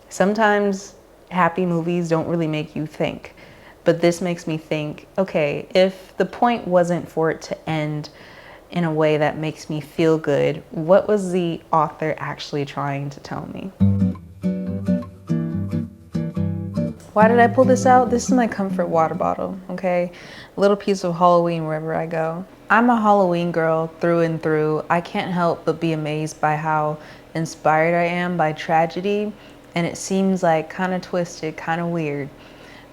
Sometimes happy movies don't really make you think, but this makes me think, okay, if the point wasn't for it to end in a way that makes me feel good, what was the author actually trying to tell me? Why did I pull this out? This is my comfort water bottle, okay? A little piece of Halloween wherever I go. I'm a Halloween girl through and through. I can't help but be amazed by how inspired I am by tragedy, and it seems like kind of twisted, kind of weird,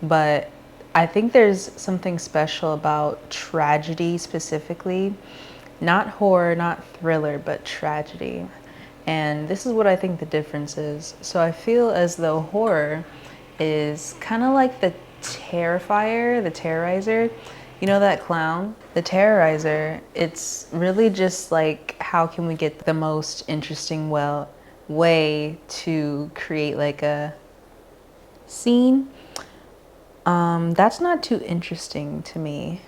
but I think there's something special about tragedy specifically. Not horror, not thriller, but tragedy. And this is what I think the difference is. So I feel as though horror is kind of like the terrifier, the terrorizer. You know that clown? The terrorizer, it's really just like how can we get the most interesting way to create like a scene. That's not too interesting to me.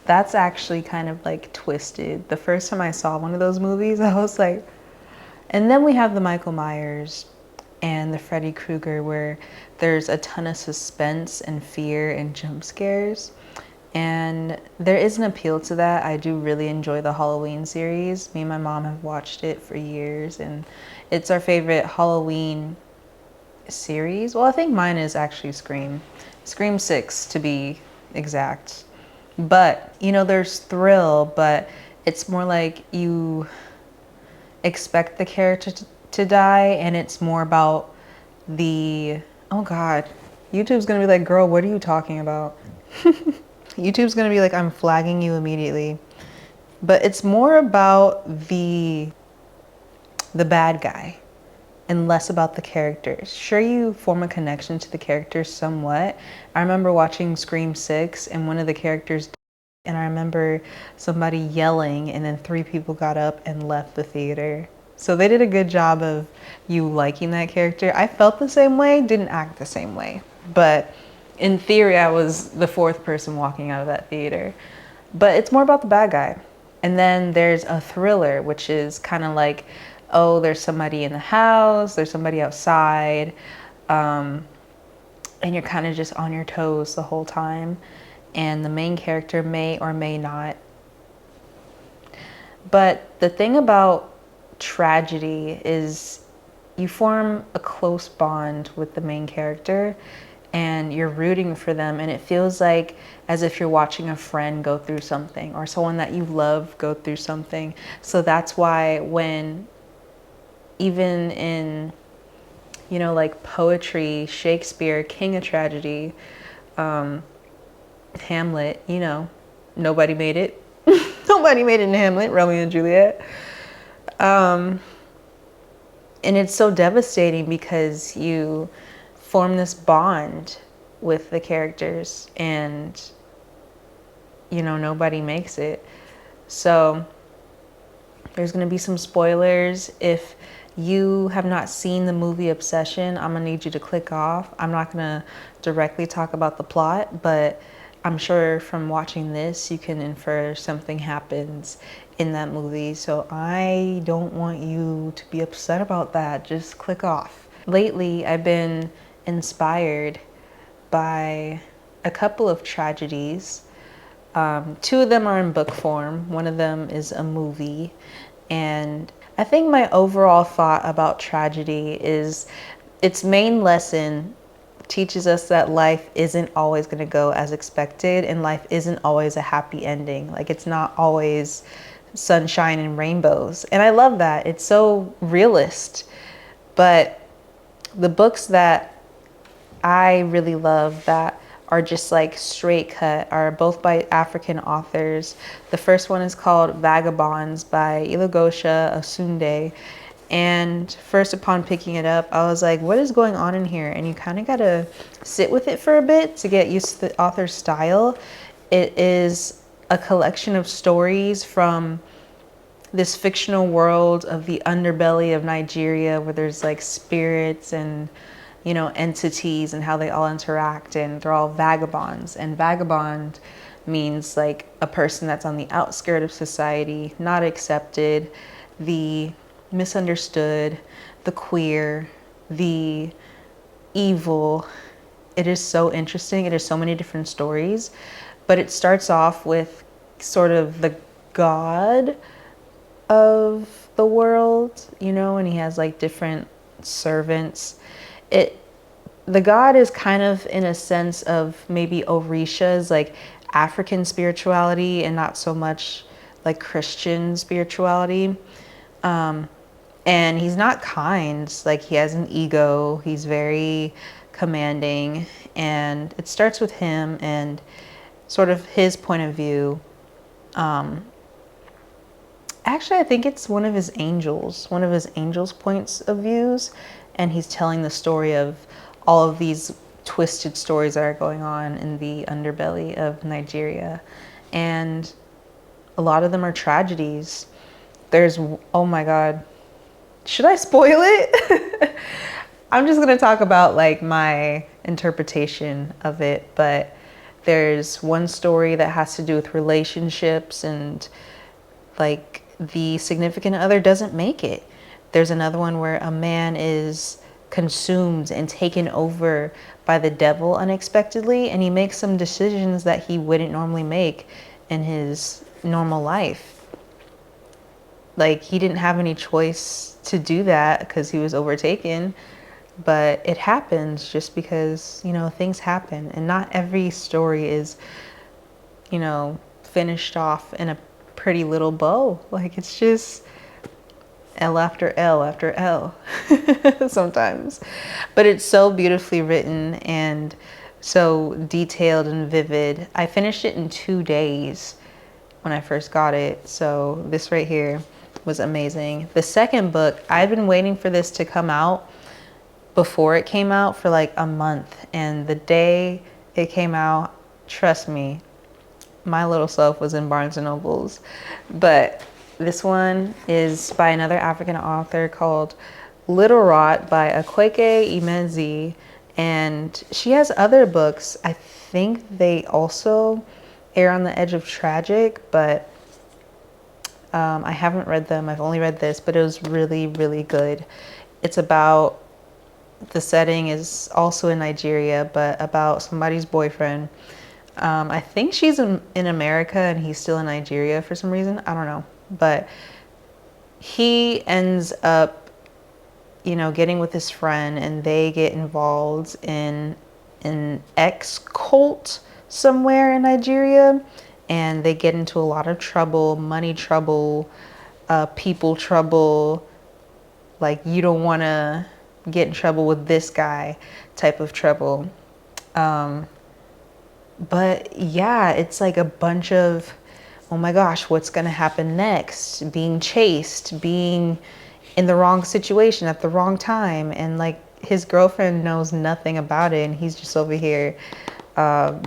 That's actually kind of like twisted. The first time I saw one of those movies, I was like, and then we have the Michael Myers and the Freddy Krueger where there's a ton of suspense and fear and jump scares. And there is an appeal to that. I do really enjoy the Halloween series. Me and my mom have watched it for years, and it's our favorite Halloween series. Well, I think mine is actually Scream. Scream 6 to be exact. But, you know, there's thrill, but it's more like you expect the character to die, and it's more about the, oh God, YouTube's gonna be like, girl, what are you talking about? YouTube's gonna be like, I'm flagging you immediately. But it's more about the bad guy and less about the characters. Sure, you form a connection to the characters somewhat. I remember watching Scream 6 and one of the characters, and I remember somebody yelling and then 3 people got up and left the theater. So they did a good job of you liking that character. I felt the same way, didn't act the same way. But in theory, I was the 4th person walking out of that theater. But it's more about the bad guy. And then there's a thriller, which is kind of like, oh, there's somebody in the house, there's somebody outside, and you're kind of just on your toes the whole time. And the main character may or may not. But the thing about tragedy is you form a close bond with the main character and you're rooting for them, and it feels like as if you're watching a friend go through something or someone that you love go through something. So that's why when even in, you know, like poetry, Shakespeare, King of Tragedy, Hamlet, you know, nobody made it. Nobody made it in Hamlet, Romeo and Juliet. And it's so devastating because you form this bond with the characters and, you know, nobody makes it. So there's going to be some spoilers. If you have not seen the movie Obsession, I'm going to need you to click off. I'm not going to directly talk about the plot, but I'm sure from watching this, you can infer something happens in that movie. So I don't want you to be upset about that. Just click off. Lately, I've been inspired by a couple of tragedies. 2 of them are in book form. One of them is a movie. And I think my overall thought about tragedy is its main lesson teaches us that life isn't always going to go as expected, and life isn't always a happy ending. Like, it's not always sunshine and rainbows. And I love that. It's so realist. But the books that I really love that are just like straight cut are both by African authors. The first one is called Vagabonds by Ilogosha Osunde. And first upon picking it up, I was like, what is going on in here? And you kind of got to sit with it for a bit to get used to the author's style. It is a collection of stories from this fictional world of the underbelly of Nigeria where there's like spirits and, you know, entities and how they all interact, and they're all vagabonds. And vagabond means like a person that's on the outskirt of society, not accepted, the misunderstood, the queer, the evil. It is so interesting. It is so many different stories, but it starts off with sort of the god of the world, you know, and he has like different servants. The god is kind of in a sense of maybe Orisha's like African spirituality and not so much like Christian spirituality. And he's not kind, like he has an ego, he's very commanding, and it starts with him and sort of his point of view. Actually, I think it's one of his angels' points of views, and he's telling the story of all of these twisted stories that are going on in the underbelly of Nigeria. And a lot of them are tragedies. There's, oh my God, should I spoil it? I'm just gonna talk about like my interpretation of it, but there's one story that has to do with relationships and like the significant other doesn't make it. There's another one where a man is consumed and taken over by the devil unexpectedly, and he makes some decisions that he wouldn't normally make in his normal life. Like he didn't have any choice to do that because he was overtaken, but it happens just because, you know, things happen, and not every story is, you know, finished off in a pretty little bow. Like it's just L after L after L sometimes. But it's so beautifully written and so detailed and vivid. I finished it in 2 days when I first got it. So this right here was amazing. The second book, I've been waiting for this to come out before it came out for like a month. And the day it came out, trust me, my little self was in Barnes and Nobles. But this one is by another African author called Little Rot by Akweke Imezi. And she has other books. I think they also err on the edge of tragic, but I haven't read them. I've only read this, but it was really, really good. It's about, the setting is also in Nigeria, but about somebody's boyfriend. I think she's in America and he's still in Nigeria for some reason. I don't know. But he ends up, you know, getting with his friend, and they get involved in an ex cult somewhere in Nigeria, and they get into a lot of trouble, money trouble, people trouble, like you don't want to get in trouble with this guy type of trouble. But yeah, it's like a bunch of, oh my gosh, what's going to happen next? Being chased, being in the wrong situation at the wrong time. And like his girlfriend knows nothing about it. And he's just over here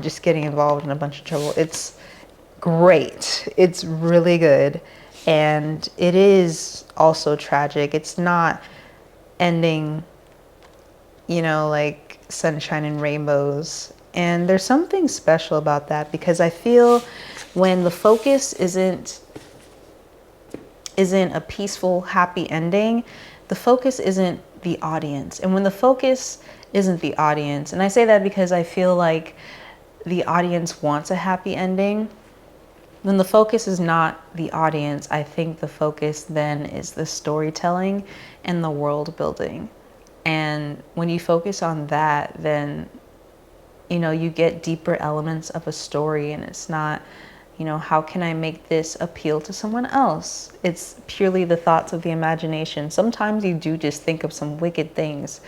just getting involved in a bunch of trouble. It's great. It's really good. And it is also tragic. It's not ending, you know, like sunshine and rainbows. And there's something special about that, because I feel when the focus isn't a peaceful, happy ending, the focus isn't the audience. And when the focus isn't the audience, and I say that because I feel like the audience wants a happy ending, when the focus is not the audience, I think the focus then is the storytelling and the world building. And when you focus on that, then, you know, you get deeper elements of a story, and it's not, you know, how can I make this appeal to someone else? It's purely the thoughts of the imagination. Sometimes you do just think of some wicked things,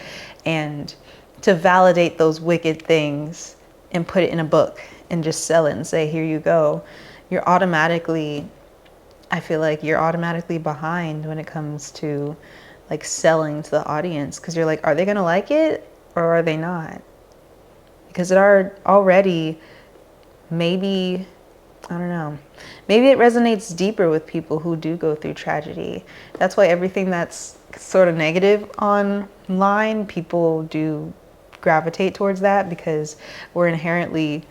and to validate those wicked things and put it in a book and just sell it and say, here you go, you're automatically, I feel like you're automatically behind when it comes to like selling to the audience, because you're like, are they gonna like it or are they not? Because it are already, maybe, I don't know, maybe it resonates deeper with people who do go through tragedy. That's why everything that's sort of negative online, people do gravitate towards that, because we're inherently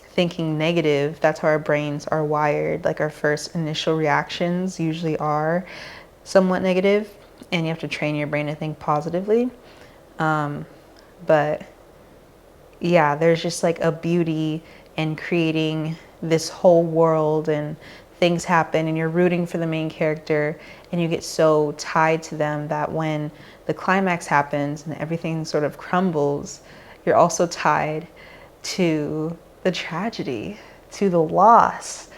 thinking negative. That's how our brains are wired. Like our first initial reactions usually are somewhat negative, and you have to train your brain to think positively. But yeah, there's just like a beauty in creating this whole world, and things happen and you're rooting for the main character and you get so tied to them that when the climax happens and everything sort of crumbles, you're also tied to the tragedy, to the loss.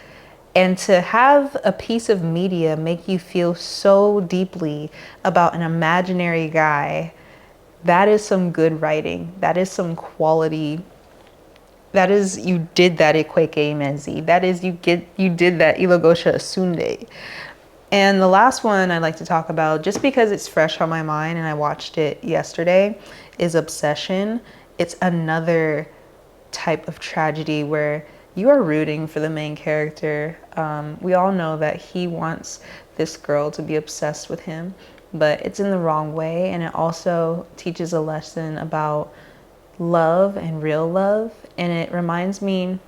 And to have a piece of media make you feel so deeply about an imaginary guy, that is some good writing. That is some quality. That is, you did that Ekweke Emezi. That is, you did that Ilogosha Asunde. And the last one I'd like to talk about, just because it's fresh on my mind and I watched it yesterday, is Obsession. It's another type of tragedy where you are rooting for the main character. We all know that he wants this girl to be obsessed with him, but it's in the wrong way. And it also teaches a lesson about love and real love. And it reminds me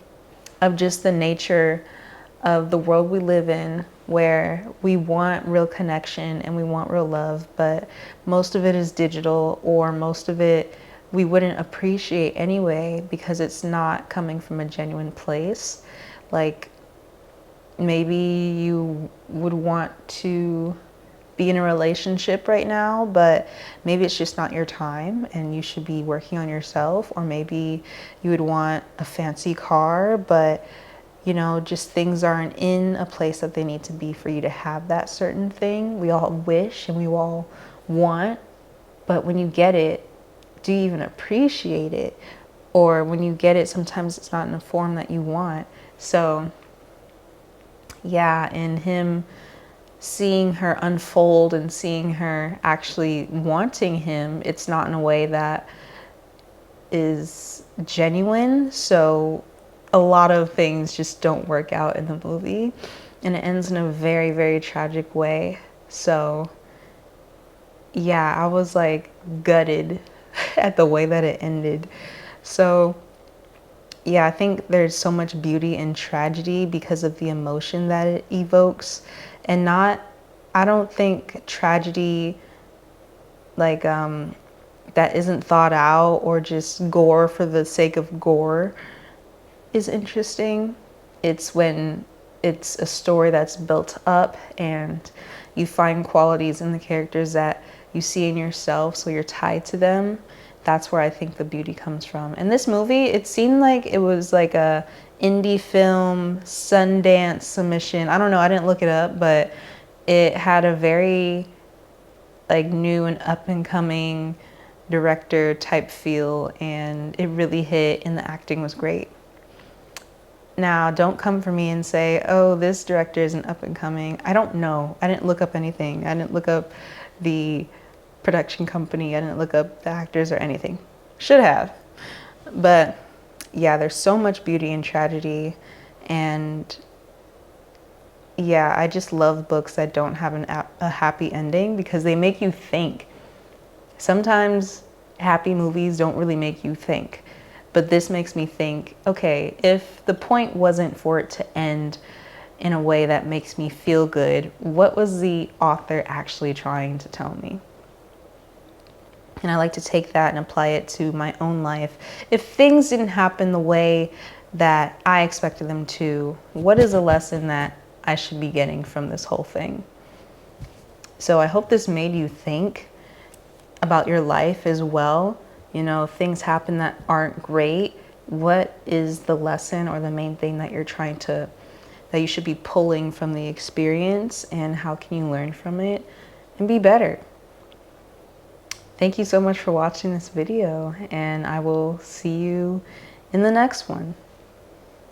of just the nature of the world we live in, where we want real connection and we want real love, but most of it is digital, or most of it we wouldn't appreciate anyway because it's not coming from a genuine place. Like, maybe you would want to be in a relationship right now, but maybe it's just not your time and you should be working on yourself. Or maybe you would want a fancy car, but you know, just things aren't in a place that they need to be for you to have that certain thing. We all wish and we all want, but when you get it, do you even appreciate it? Or when you get it, sometimes it's not in the form that you want. So yeah, and him seeing her unfold and seeing her actually wanting him, it's not in a way that is genuine. So a lot of things just don't work out in the movie, and it ends in a very, very tragic way. So yeah, I was like gutted at the way that it ended. So yeah, I think there's so much beauty in tragedy because of the emotion that it evokes. And not, I don't think tragedy like that isn't thought out or just gore for the sake of gore is interesting. It's when it's a story that's built up and you find qualities in the characters that you see in yourself, so you're tied to them. That's where I think the beauty comes from. And this movie, it seemed like it was like a indie film, Sundance submission. I don't know, I didn't look it up, but it had a very like new and up and coming director type feel, and it really hit, and the acting was great. Now, don't come for me and say, oh, this director isn't up and coming. I don't know. I didn't look up anything. I didn't look up the production company. I didn't look up the actors or anything. Should have. But yeah, there's so much beauty in tragedy. And yeah, I just love books that don't have a happy ending because they make you think. Sometimes happy movies don't really make you think. But this makes me think, okay, if the point wasn't for it to end in a way that makes me feel good, what was the author actually trying to tell me? And I like to take that and apply it to my own life. If things didn't happen the way that I expected them to, what is a lesson that I should be getting from this whole thing? So I hope this made you think about your life as well. You know, things happen that aren't great. What is the lesson or the main thing that you're trying to, that you should be pulling from the experience, and how can you learn from it and be better? Thank you so much for watching this video, and I will see you in the next one.